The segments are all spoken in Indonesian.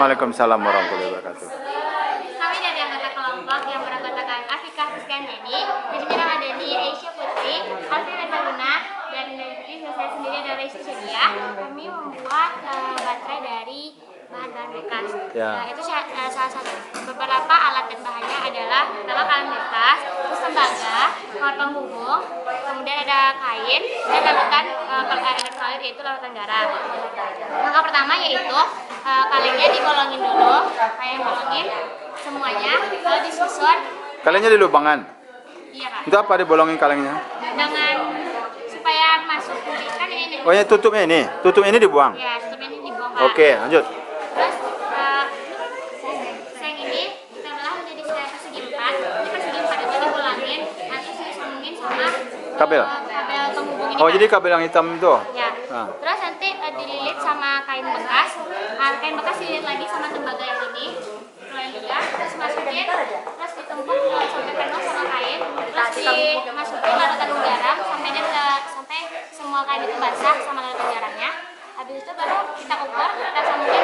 Waalaikumsalam warahmatullahi wabarakatuh. Kami dari anggota kelompok yang beranggotakan Afika Rizkan Deni, Najmi Ramadhani, Aisyah Putri, Alfira Luna, dan saya sendiri dari Cedia. Kami membuat baterai dari bahan-bahan bekas. Ya. Itu salah satu beberapa alat dan bahannya adalah pertama kaleng bekas, terus tembaga, kawat penghubung, kemudian ada kain dan larutan elektrolit yaitu larutan garam. Langkah pertama yaitu kalengnya dibolongin dulu, kayak bolongin semuanya, lalu disusun. Kalengnya di lubangan. Iya Kak. Itu apa dibolongin kalengnya? Dengan supaya masuk kan ini. Oh ya tutupnya ini. Tutupnya ini dibuang. Ya, tutupnya ini dibuang Kak. Oke, lanjut. Terus seng ini kita belah menjadi persegi empat. Ini persegi empat itu dibolongin, nanti disambungin sama Kabel. kabel penghubung ini. Oh, Kak. jadi kabel yang hitam itu. Ya. Nah. Terus nanti dililit sama kain bekas. Kain bekas dililit lagi sama tembaga yang ini. Keluarin juga, terus masukin, terus ditumpuk sampai penuh sama kain. Terus dimasukin larutan garam sampai semua kain itu basah sama larutan garamnya. Habis itu baru kita ukur, kita sambungin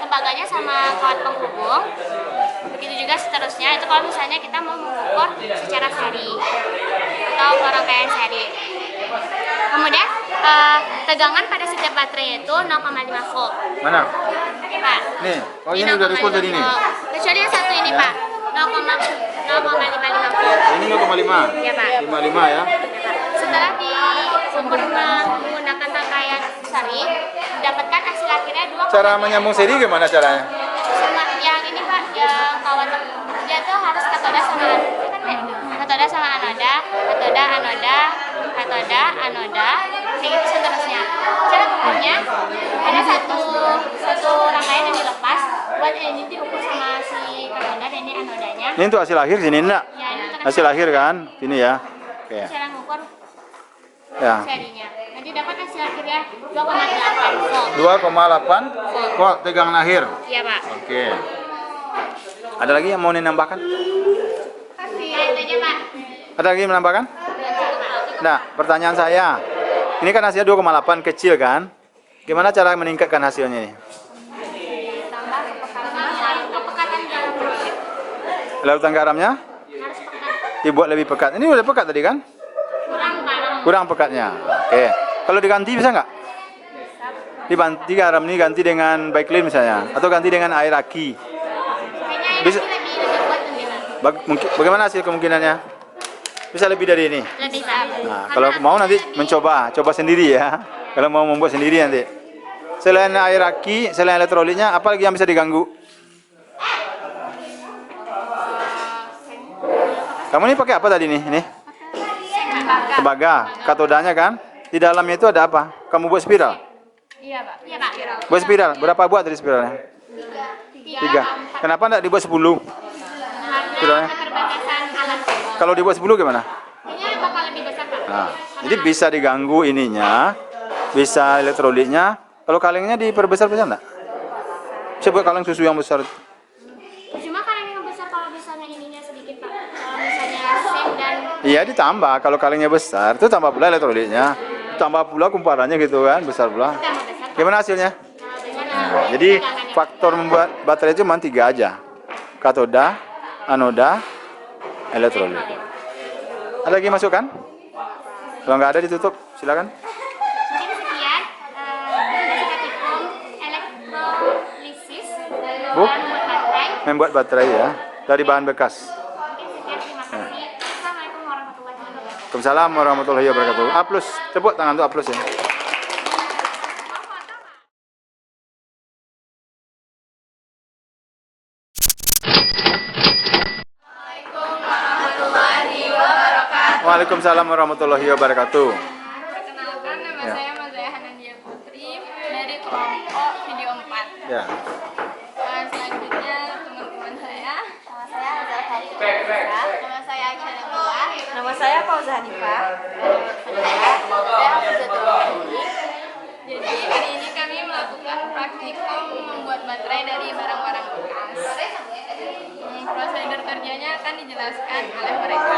tembaganya sama kawat penghubung. Begitu juga seterusnya. Itu kalau misalnya kita mau mengukur secara seri atau rangkaian seri. Kemudian tegangan pada setiap baterai itu 0,5 volt. Mana? Pak. Nih. Oh, ini udah diukur tadi nih. Kecuali yang satu ini, Ya. Pak. 0,55 volt. Ini 0,5. Ya, Pak. 55 ya. Setelah diukur menggunakan rangkaian seri, didapatkan hasil akhirnya 2,5. Cara menyambung seri gimana caranya? Sama yang ini, Pak, yang kawan dia tuh harus katoda sama katoda sama anoda, katoda anoda, katoda anoda, begitu seterusnya. Cara ukurnya ada satu rangkaian yang dilepas buat ini diukur sama si katoda dan ini anodanya. Ini untuk hasil akhir sini enggak? Ya, ini untuk Hasil akhir kan? Sini ya. Oke. cara mengukur Ya. serinya. Nanti dapat hasil akhirnya 2,8 volt. 2,8 volt tegangan akhir. Iya, Pak. Oke. Ada lagi yang mau menambahkan? Kasih itu aja, Pak. Ada lagi yang menambahkan? Nah, pertanyaan saya. Ini kan hasilnya 2,8 kecil kan? Gimana cara meningkatkan hasilnya ini? Tambah kepekatan garam. Larutan garamnya Harus pekat. dibuat lebih pekat. Ini udah pekat tadi kan? Kurang garam. Kurang pekatnya. Oke. Kalau diganti bisa nggak? Diganti garam ini ganti dengan Baiklin misalnya, atau ganti dengan air aki. Kayaknya ini Bisa. lebih kuat nanti, Pak. Bagaimana hasil kemungkinannya? Bisa lebih dari ini. Lebih Pak. Nah, kalau mau nanti coba sendiri ya. Kalau mau membuat sendiri nanti. Selain air aki, selain elektrolitnya, apa lagi yang bisa diganggu? Kamu ini pakai apa tadi nih? Ini tembaga, katodanya kan? Di dalamnya itu ada apa? Kamu buat spiral? Iya, Pak. Iya, Pak. Buat spiral. Berapa buat dari spiralnya? 3. Kenapa enggak dibuat 10? Karena keterbatasan alat. Kalau dibuat 10 gimana? Kayaknya bakal lebih besar, Pak. Nah, jadi bisa diganggu ininya, bisa elektrolitnya. Kalau kalengnya diperbesar-besar enggak? Bisa buat kaleng susu yang besar. Cuma kaleng yang besar kalau misalnya ininya sedikit, Pak. Kalau misalnya sen dan Iya ditambah, kalau kalengnya besar, itu tambah pula elektrolitnya. Tambah pula kumparannya gitu kan, besar pula. tambah besar. Gimana hasilnya? Nah, jadi faktor membuat baterai itu cuma 3 aja. Katoda, anoda, elektrolit. Ada lagi masukan? Kalau nggak ada ditutup, silakan. Mungkin sekian praktikum elektrolisis Bu? dan membuat baterai. Membuat baterai ya, dari bahan bekas. Mungkin sekian, terima kasih. Assalamualaikum warahmatullahi wabarakatuh. Waalaikumsalam warahmatullahi wabarakatuh. A+, tepuk tangan untuk A+ ya. Waalaikumsalam warahmatullahi wabarakatuh. Perkenalkan, nama Ya. saya Mazaya Hanandia Putri dari kelompok video 4. Ya. Selanjutnya teman-teman saya. Nama saya Azal Hari. Nama saya Aisyah Nabila. Nama saya Fauza Hanifah. Saya Hafizatul Wahdi. Jadi hari ini kami melakukan praktikum membuat baterai dari barang-barang bekas. Prosedur kerjanya akan dijelaskan oleh mereka.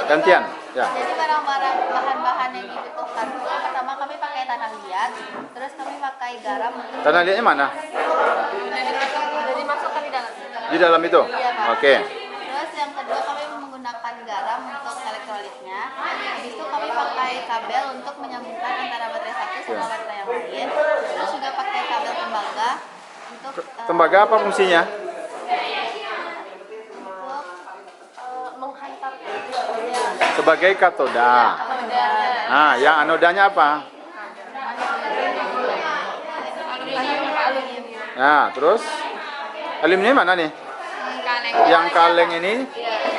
Gantian. Ya. Jadi bahan-bahan yang dibutuhkan itu pertama kami pakai tanah liat, terus kami pakai garam. Tanah liatnya mana? Udah dimasukkan di dalam. Di dalam itu? Iya, Pak. Oke. Terus yang kedua kami menggunakan garam untuk elektrolitnya. Habis itu kami pakai kabel untuk menyambungkan antara baterai satu sama baterai yang lain. Terus juga pakai kabel tembaga untuk Tembaga apa fungsinya? menghantar Sebagai katoda. Nah, yang anodanya apa? Nah, terus aluminium mana nih? Yang kaleng ini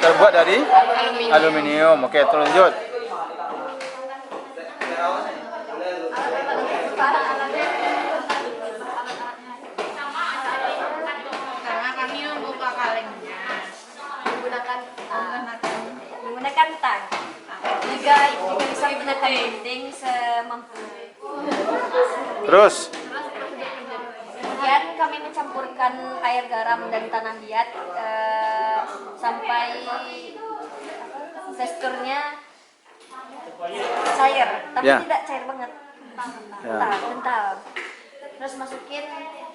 terbuat dari aluminium. Oke, lanjut. karena kami membuka kalengnya menggunakan tang. Jika bisa menggunakan gunting semampu. Terus Kemudian kami mencampurkan air garam dan tanah liat sampai teksturnya cair, tapi Ya. tidak cair banget, kental. Terus masukin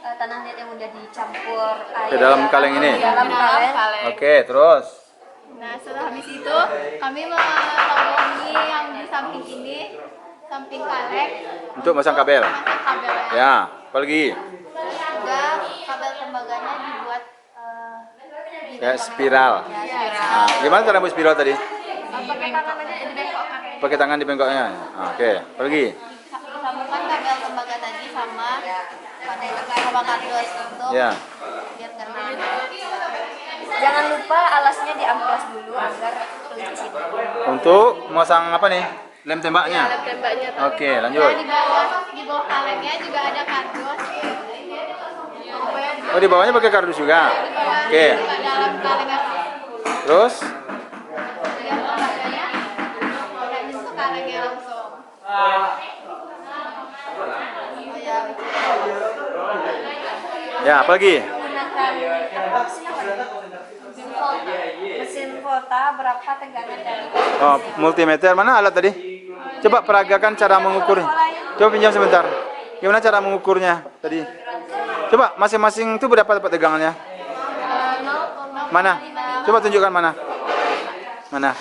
tanah liat yang udah dicampur air Ke dalam garam kaleng ini? di dalam kaleng. Oke, terus. Nah, setelah habis itu kami menghubungi yang di samping ini, samping kaleng, Untuk masang kabel. masang kabelnya. Ya, apa lagi? Juga kabel tembaganya dibuat Kayak spiral. Nah, gimana cara buat spiral tadi? pakai tangan aja dibengkokkan. Pakai tangan di bengkoknya. Nah, oke, apa lagi? Sambungkan kabel tembaga tadi sama kardus untuk Ya. biar nggak naik. Jangan lupa alasnya diamplas dulu agar licin. Untuk memasang apa nih? Lem tembaknya. Tembaknya tuh. Oke, lanjut. Di bawah kalengnya juga ada kardus. Oh, di bawahnya pakai kardus juga. Oke. Juga dalam kalengnya. Terus? Yang tembakanya dan itu kalengnya langsung. Ya, apa lagi? Menggunakan mesin volta berapa tegangan dari Oh, multimeter. Mana alat tadi? Coba peragakan cara mengukur. Coba pinjam sebentar. Gimana cara mengukurnya tadi? Coba masing-masing itu berapa dapat tegangannya? Mana? Coba tunjukkan mana. Mana?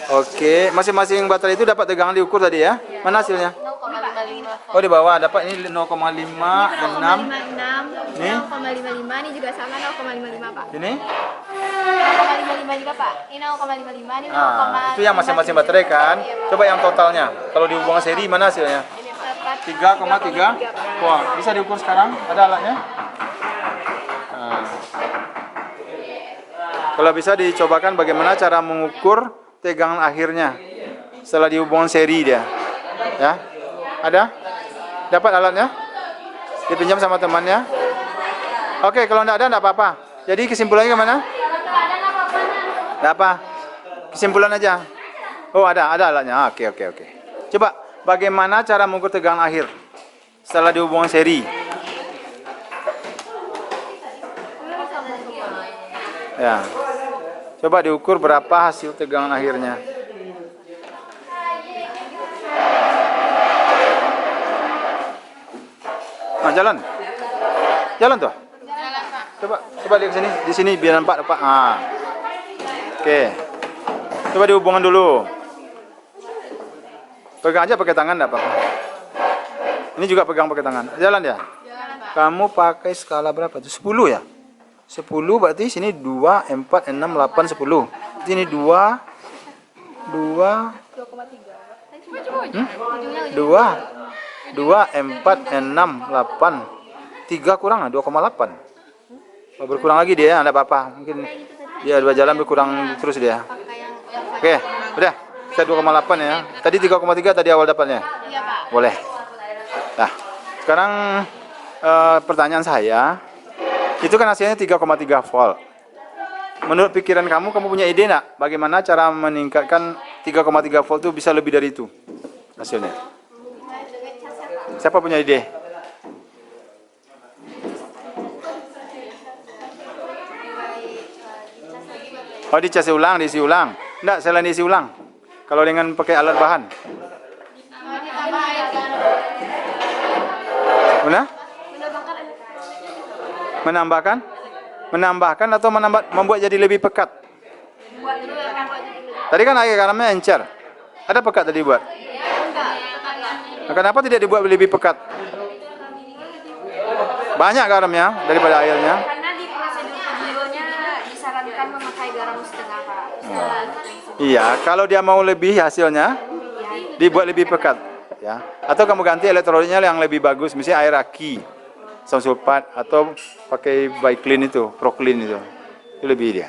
Oke, masing-masing baterai itu dapat tegangan diukur tadi ya. Mana hasilnya? 0,55 Oh, di bawah dapat ini 0,5, 6. 0,56, Nih? 0,55 ini juga sama 0,55 Pak. Ini? 0,55 juga Pak. Ini 0,55 ini 0,55. Nah, itu yang masing-masing baterai kan. Coba yang totalnya. Kalau dihubungkan seri mana hasilnya? 3,3. Wah, bisa diukur sekarang? Ada alatnya? Nah. Kalau bisa dicobakan bagaimana cara mengukur tegangan akhirnya setelah dihubungkan seri dia. Ya? Ada? Dapat alatnya? Dipinjam sama temannya? Oke, kalau enggak ada enggak apa-apa. Jadi kesimpulannya gimana? Enggak apa? Kesimpulan aja. Oh, ada alatnya. Oke. Coba bagaimana cara mengukur tegangan akhir setelah dihubungkan seri? Ya. Coba diukur berapa hasil tegangan akhirnya. Nah, jalan. Jalan tuh. Coba lihat sini, di sini biar nampak Pak. Ah. Oke. Coba dihubungkan dulu. Pegang aja pakai tangan enggak apa-apa. Ini juga pegang pakai tangan. Jalan ya? Kamu pakai skala berapa tuh? 10 ya? 10 berarti sini 2, 4, 6, 8, 10. Sini 2, 2, 2, 4, 6, 8. 3 kurang lah, 2,8. Oh, berkurang lagi dia, enggak apa-apa. Mungkin dia 2 jalan berkurang terus dia. Oke, udah. Kita 2,8 ya. Tadi 3,3 tadi awal dapatnya. Iya Pak. Boleh. Nah, sekarang pertanyaan saya, itu kan hasilnya 3,3 volt. Menurut pikiran kamu punya ide nggak bagaimana cara meningkatkan 3,3 volt itu bisa lebih dari itu hasilnya? Siapa punya ide? Oh, diisi ulang. Enggak, selain diisi ulang. Kalau dengan pakai alat bahan. Mana? Menambahkan? Menambahkan atau membuat jadi lebih pekat? Tadi kan air garamnya encer. Ada pekat tadi buat? Nah, kenapa tidak dibuat lebih pekat? Banyak garamnya daripada airnya. Karena di prosedur videonya disarankan memakai garam setengah, Pak. Iya, kalau dia mau lebih hasilnya dibuat lebih pekat, ya. Atau kamu ganti elektrolitnya yang lebih bagus, misalnya air aki, sulfat atau pakai Biclean itu, Proclean itu. Itu lebih dia.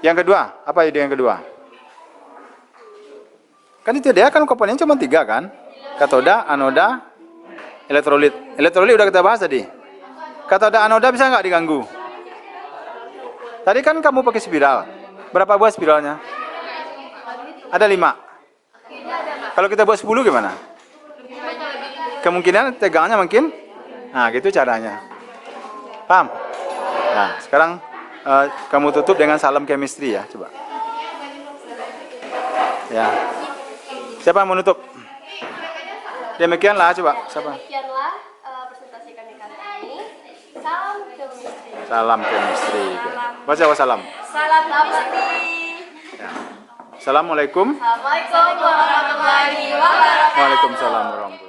Yang kedua, apa ide yang kedua? Kan itu dia kan komponennya cuma 3 kan? Katoda, anoda, elektrolit. Elektrolit udah kita bahas tadi. Katoda, anoda bisa nggak diganggu? Tadi kan kamu pakai spiral. Berapa buah spiralnya? Ada 5. Kalau kita buat 10 gimana? Kemungkinan tegangnya makin. Nah, gitu caranya. Paham? Nah, sekarang kamu tutup dengan salam chemistry ya, coba. Ya. Siapa yang menutup? Demikianlah, coba. Siapa? Demikianlah presentasi kami kali ini. Salam chemistry. Salam chemistry. Baca wassalam. Salam chemistry. Ya. Assalamualaikum. Assalamualaikum warahmatullahi wabarakatuh. Waalaikumsalam warahmatullahi wabarakatuh.